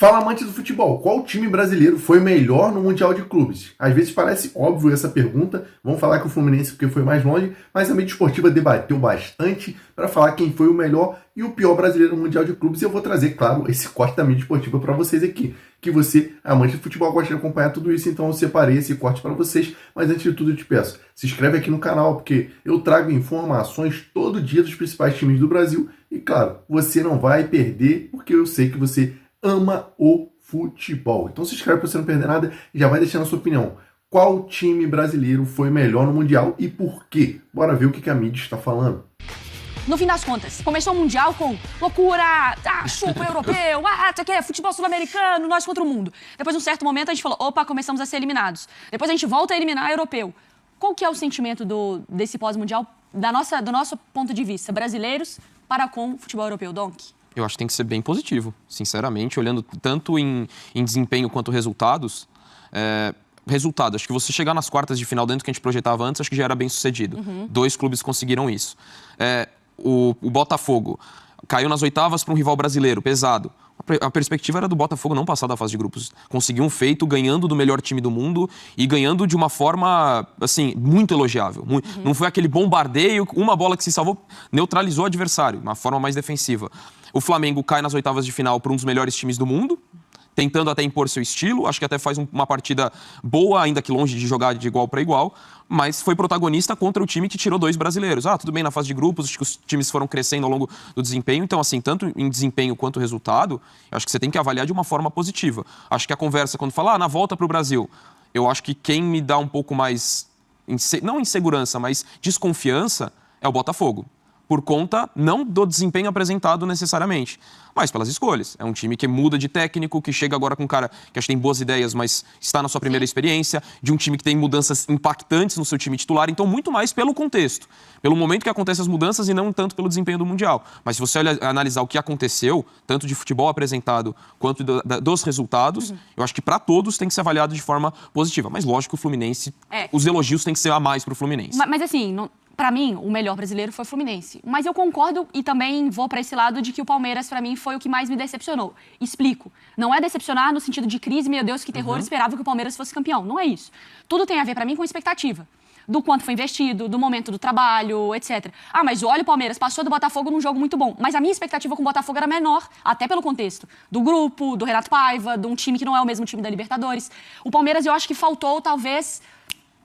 Fala, amante do futebol, qual time brasileiro foi melhor no Mundial de Clubes? Às vezes parece óbvio essa pergunta, vamos falar que o Fluminense porque foi mais longe, mas a mídia esportiva debateu bastante para falar quem foi o melhor e o pior brasileiro no Mundial de Clubes. E eu vou trazer, claro, esse corte da mídia esportiva para vocês aqui, que você, amante do futebol, gosta de acompanhar tudo isso, então eu separei esse corte para vocês. Mas antes de tudo eu te peço, se inscreve aqui no canal, porque eu trago informações todo dia dos principais times do Brasil e, claro, você não vai perder, porque eu sei que você ama o futebol. Então se inscreve para você não perder nada e já vai deixando a sua opinião. Qual time brasileiro foi melhor no Mundial e por quê? Bora ver o que a mídia está falando. No fim das contas, começou o Mundial com loucura, chupa europeu, isso aqui é futebol sul-americano, nós contra o mundo. Depois, num certo momento, a gente falou, opa, começamos a ser eliminados. Depois a gente volta a eliminar europeu. Qual que é o sentimento desse pós-mundial, do nosso ponto de vista, brasileiros para com o futebol europeu, Donk? Eu acho que tem que ser bem positivo, sinceramente, olhando tanto em desempenho quanto resultados. Resultado, acho que você chegar nas quartas de final dentro do que a gente projetava antes, acho que já era bem sucedido. Dois clubes conseguiram isso. O Botafogo caiu nas oitavas para um rival brasileiro, pesado. A perspectiva era do Botafogo não passar da fase de grupos. Conseguiu um feito ganhando do melhor time do mundo e ganhando de uma forma, assim, muito elogiável. Não foi aquele bombardeio, uma bola que se salvou, neutralizou o adversário, uma forma mais defensiva. O Flamengo cai nas oitavas de final para um dos melhores times do mundo, tentando até impor seu estilo. Acho que até faz uma partida boa, ainda que longe de jogar de igual para igual, mas foi protagonista contra o time que tirou dois brasileiros. Tudo bem, na fase de grupos, acho que os times foram crescendo ao longo do desempenho. Então, assim, tanto em desempenho quanto resultado, acho que você tem que avaliar de uma forma positiva. Acho que a conversa, quando fala, na volta para o Brasil, eu acho que quem me dá um pouco mais, não insegurança, mas desconfiança, é o Botafogo. Por conta, não do desempenho apresentado necessariamente, mas pelas escolhas. É um time que muda de técnico, que chega agora com um cara que acho que tem boas ideias, mas está na sua primeira experiência, de um time que tem mudanças impactantes no seu time titular, então muito mais pelo contexto, pelo momento que acontecem as mudanças e não tanto pelo desempenho do Mundial. Mas se você analisar o que aconteceu, tanto de futebol apresentado quanto dos resultados, eu acho que para todos tem que ser avaliado de forma positiva. Mas lógico que o Fluminense, os elogios têm que ser a mais para o Fluminense. Mas assim, para mim, o melhor brasileiro foi o Fluminense. Mas eu concordo e também vou para esse lado de que o Palmeiras, para mim, foi o que mais me decepcionou. Explico. Não é decepcionar no sentido de crise, meu Deus, que terror, esperava que o Palmeiras fosse campeão. Não é isso. Tudo tem a ver, para mim, com expectativa. Do quanto foi investido, do momento do trabalho, etc. Mas olha, o Palmeiras passou do Botafogo num jogo muito bom. Mas a minha expectativa com o Botafogo era menor, até pelo contexto. Do grupo, do Renato Paiva, de um time que não é o mesmo time da Libertadores. O Palmeiras, eu acho que faltou, talvez,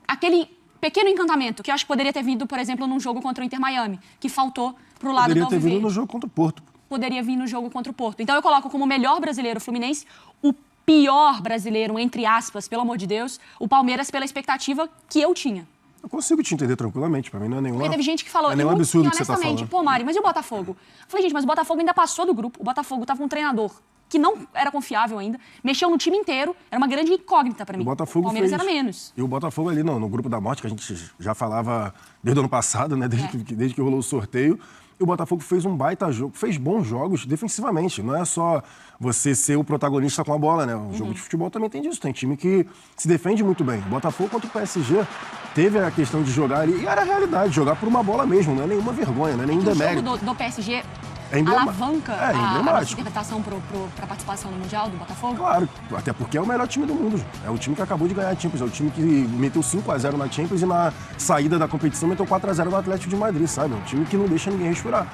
aquele pequeno encantamento, que eu acho que poderia ter vindo, por exemplo, num jogo contra o Inter Miami, que faltou pro lado do Alviverde. Poderia ter vindo no jogo contra o Porto. Poderia vir no jogo contra o Porto. Então eu coloco como melhor brasileiro o Fluminense, o pior brasileiro, entre aspas, pelo amor de Deus, o Palmeiras pela expectativa que eu tinha. Eu consigo te entender tranquilamente, pra mim não é nenhuma... Porque teve gente que falou, não é nenhum absurdo que você tá honestamente, falando. Mari, mas e o Botafogo? Eu falei, gente, mas o Botafogo ainda passou do grupo, o Botafogo tava com um treinador que não era confiável ainda, mexeu no time inteiro, era uma grande incógnita pra mim. O Palmeiras era menos. E o Botafogo ali, no grupo da morte, que a gente já falava desde o ano passado, né, desde que rolou o sorteio, e o Botafogo fez um baita jogo, fez bons jogos defensivamente. Não é só você ser o protagonista com a bola, né? O jogo de futebol também tem disso. Tem time que se defende muito bem. O Botafogo contra o PSG teve a questão de jogar ali, e era a realidade, jogar por uma bola mesmo, não é nenhuma vergonha, não é nenhum demérito. O jogo do PSG... É alavanca a nossa emblemático. interpretação para a participação no Mundial do Botafogo? Claro, até porque é o melhor time do mundo. É o time que acabou de ganhar a Champions, é o time que meteu 5-0 na Champions e na saída da competição meteu 4-0 no Atlético de Madrid, sabe? É um time que não deixa ninguém respirar.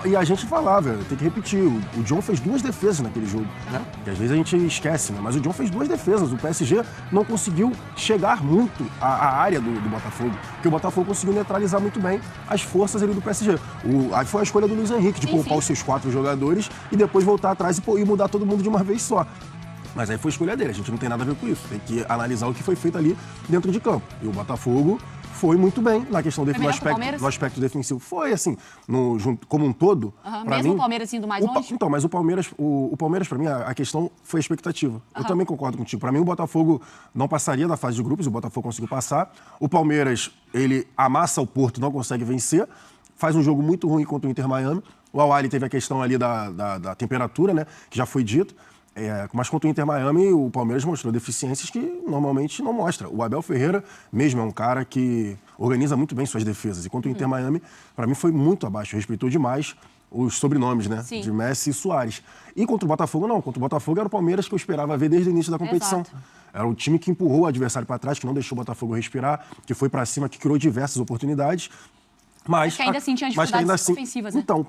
E a gente falava, tem que repetir, o John fez 2 defesas naquele jogo, né? Que às vezes a gente esquece, né? Mas o John fez 2 defesas. O PSG não conseguiu chegar muito à área do Botafogo, porque o Botafogo conseguiu neutralizar muito bem as forças ali do PSG. Aí foi a escolha do Luiz Henrique, de poupar os seus 4 jogadores e depois voltar atrás e mudar todo mundo de uma vez só. Mas aí foi escolha dele, a gente não tem nada a ver com isso. Tem que analisar o que foi feito ali dentro de campo. E o Botafogo foi muito bem na questão no aspecto defensivo. Foi assim, como um todo. Mesmo mim, o Palmeiras indo mais longe? Então, mas o Palmeiras, para mim, a questão foi a expectativa. Eu também concordo contigo. Para mim, o Botafogo não passaria da fase de grupos, o Botafogo conseguiu passar. O Palmeiras, ele amassa o Porto, não consegue vencer. Faz um jogo muito ruim contra o Inter Miami. O Al-Ahly teve a questão ali da temperatura, né? Que já foi dito. Mas contra o Inter Miami, o Palmeiras mostrou deficiências que normalmente não mostra. O Abel Ferreira mesmo é um cara que organiza muito bem suas defesas. E contra o Inter Miami, para mim, foi muito abaixo. Respeitou demais os sobrenomes, né? Sim. De Messi e Suárez. E contra o Botafogo, não. Contra o Botafogo era o Palmeiras que eu esperava ver desde o início da competição. Exato. Era o time que empurrou o adversário para trás, que não deixou o Botafogo respirar, que foi para cima, que criou diversas oportunidades. Mas que ainda assim tinha mas que ainda dificuldades ofensivas, né? Então,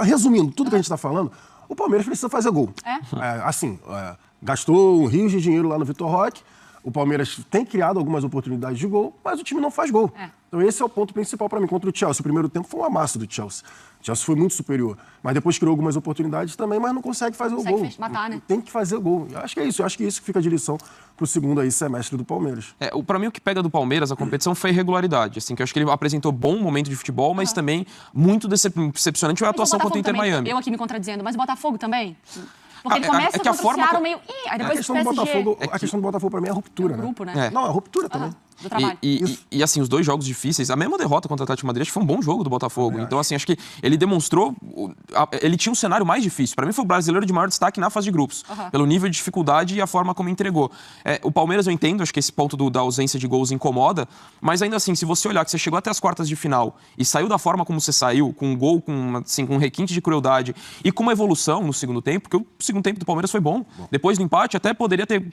resumindo tudo que a gente está falando, o Palmeiras precisa fazer gol. Gastou rios de dinheiro lá no Vitor Roque. O Palmeiras tem criado algumas oportunidades de gol, mas o time não faz gol. Então esse é o ponto principal para mim. Contra o Chelsea, o primeiro tempo foi um amasso do Chelsea. O Chelsea foi muito superior. Mas depois criou algumas oportunidades também, mas não consegue fazer o gol. Matar, né? Tem que fazer o gol. Eu acho que é isso. Eu acho que isso que fica de lição pro segundo aí semestre do Palmeiras. Para mim, o que pega do Palmeiras, a competição, foi a irregularidade. Assim, que eu acho que ele apresentou bom momento de futebol, mas também muito decepcionante a atuação contra o Inter também, Miami. Eu aqui me contradizendo, mas o Botafogo também? Porque ele começa que a contra forma o Seattle que- meio... Ih, aí depois A questão o do PSG... Botafogo, a questão do Botafogo para mim é a ruptura, É um grupo, né? né? Não, é a ruptura também. Do trabalho. E, assim, os dois jogos difíceis, a mesma derrota contra o Atlético de Madrid, acho que foi um bom jogo do Botafogo. Então, assim, acho que ele demonstrou. Ele tinha um cenário mais difícil. Para mim, foi o brasileiro de maior destaque na fase de grupos, pelo nível de dificuldade e a forma como entregou. O Palmeiras, eu entendo, acho que esse ponto da ausência de gols incomoda, mas ainda assim, se você olhar que você chegou até as quartas de final e saiu da forma como você saiu, com um gol, com um requinte de crueldade e com uma evolução no segundo tempo, porque o segundo tempo do Palmeiras foi bom. Depois do empate, até poderia ter.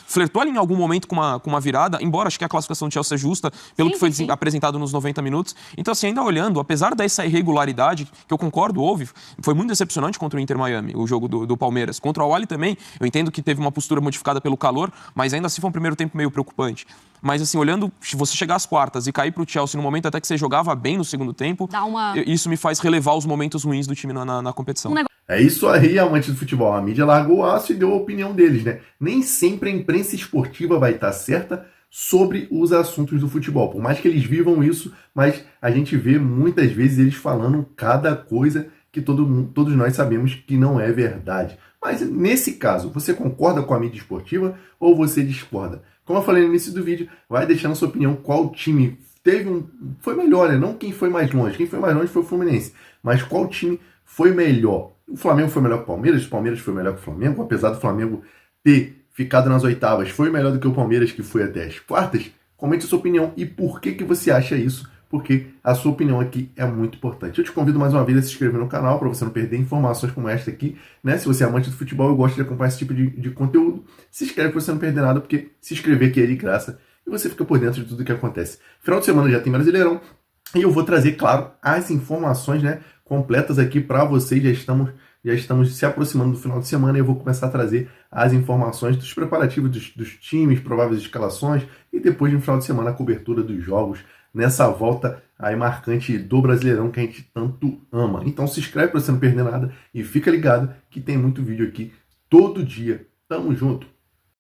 Flertou ali em algum momento com uma virada, embora acho que a classificação do Chelsea é justa, pelo que foi apresentado nos 90 minutos. Então, assim, ainda olhando, apesar dessa irregularidade, que eu concordo, houve, foi muito decepcionante contra o Inter Miami, o jogo do Palmeiras. Contra o Al Ahly também, eu entendo que teve uma postura modificada pelo calor, mas ainda assim foi um primeiro tempo meio preocupante. Mas, assim, olhando, se você chegar às quartas e cair pro Chelsea no momento até que você jogava bem no segundo tempo, isso me faz relevar os momentos ruins do time na competição. É isso aí, amante do futebol. A mídia largou o aço e deu a opinião deles, né? Nem sempre a imprensa esportiva vai estar certa sobre os assuntos do futebol. Por mais que eles vivam isso, mas a gente vê muitas vezes eles falando cada coisa que todos nós sabemos que não é verdade. Mas nesse caso, você concorda com a mídia esportiva ou você discorda? Como eu falei no início do vídeo, vai deixando sua opinião qual time foi melhor, né? Não quem foi mais longe. Quem foi mais longe foi o Fluminense. Mas qual time foi melhor? O Flamengo foi melhor que o Palmeiras? O Palmeiras foi melhor que o Flamengo? Apesar do Flamengo ter ficado nas oitavas, foi melhor do que o Palmeiras, que foi até as quartas? Comente a sua opinião e por que você acha isso, porque a sua opinião aqui é muito importante. Eu te convido mais uma vez a se inscrever no canal para você não perder informações como esta aqui, né? Se você é amante do futebol e gosta de acompanhar esse tipo de conteúdo, se inscreve para você não perder nada, porque se inscrever aqui é de graça e você fica por dentro de tudo que acontece. Final de semana já tem Brasileirão e eu vou trazer, claro, as informações, né, completas aqui para vocês. Já estamos se aproximando do final de semana e eu vou começar a trazer as informações dos preparativos dos times, prováveis escalações e depois de um final de semana a cobertura dos jogos nessa volta aí marcante do Brasileirão que a gente tanto ama. Então se inscreve para você não perder nada e fica ligado que tem muito vídeo aqui todo dia. Tamo junto!